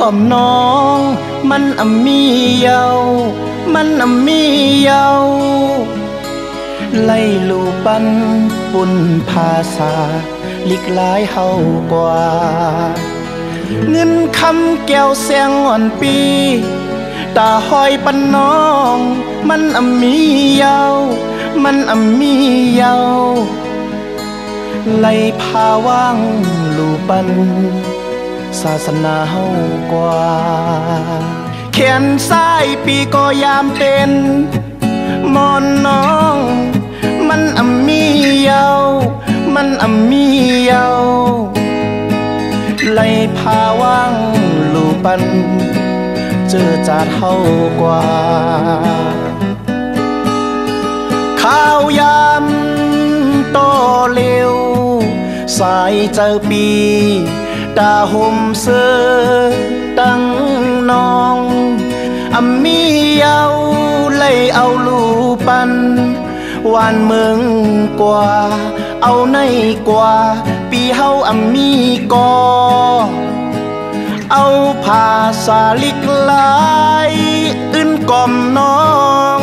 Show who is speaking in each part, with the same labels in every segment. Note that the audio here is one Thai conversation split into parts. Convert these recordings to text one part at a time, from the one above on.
Speaker 1: อมน้องมันมีเยามันมีเยาไล่ลูปันปุ่นภาษาลิกลายเฮากว่าเงินคำแก้วแสงอ่อนปีตาหอยปันน้องมันมีเยามันมีเยาไล่พาว่างลูปันศาสนาเฮากว่าแขนซ้ายปีก็ยามเป็นมอนน้องมันมีเยามันมีเยาไล่พาว่างลูปันเจอจาดเฮากว่าข้าวยำโตเร็วสายเจอปีตาห่มเสื้อตั้งน้องมีเยาเลยเอาลูปันวานเมืองกว่าเอาในกว่าปีเฮามีกอเอาภาษาลิกลายอื่นกล่อมน้อง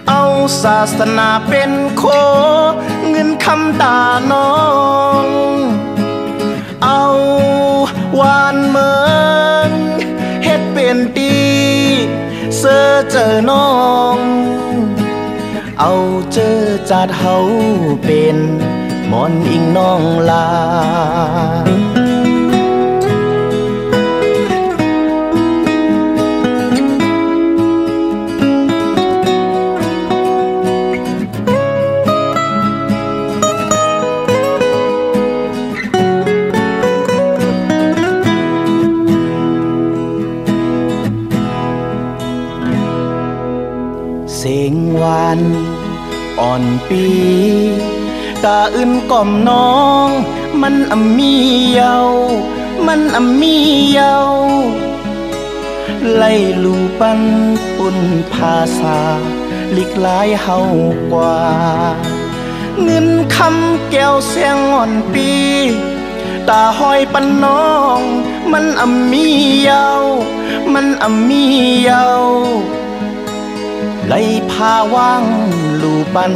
Speaker 1: เอาศาสนาเป็นโคเงินคำตาน้องเอาวานเมืองเฮ็ดเป็นดีเสื้อเจอน้องเอาเจอจาดเฮาเป็นมอนอิงน้องลาเสียงหวานอ่อนปีตาอื่นก่อมน้องมันมีเยามันมีเยาไล่ลูปันปุ่นภาษาลิกลายเฮากว่าเงินคำแก้วเสียงอ่อนปีตาหอยปันน้องมันมีเยามันมีเยาไล่พาว่างลูปัน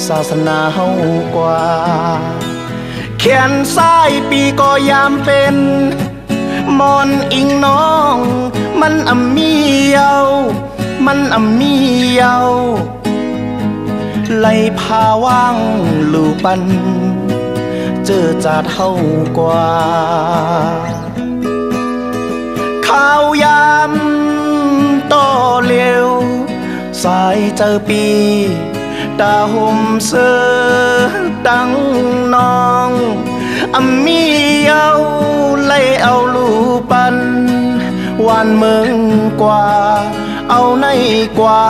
Speaker 1: ศาสนาเฮากว่าแขนซ้ายปีก็ยามเป็นมอนอิงน้องมันมีเยามันมีเยาไล่พาว่างลูปันเจอจาดเฮากว่าข้าวยำต่อเร็วสายเจอปีตาห่มเสื้อตั้งน้องมีเยาเลยเอาลูปันวานเมืองกว่าเอาในกว่า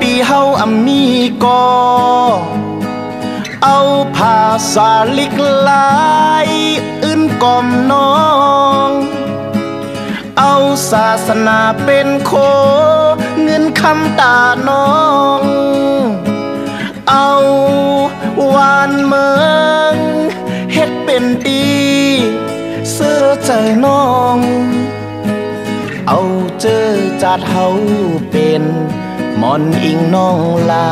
Speaker 1: ปีเฮามีกอเอาภาษาลิกลายอื่นกล่อมน้องเอาศาสนาเป็นโคเงินคำตาน้องเอาวานเมืองเฮ็ดเป็นดีเสื้อใจน้องเอาเจอจาดเฮาเป็นมอนอิงน้องลา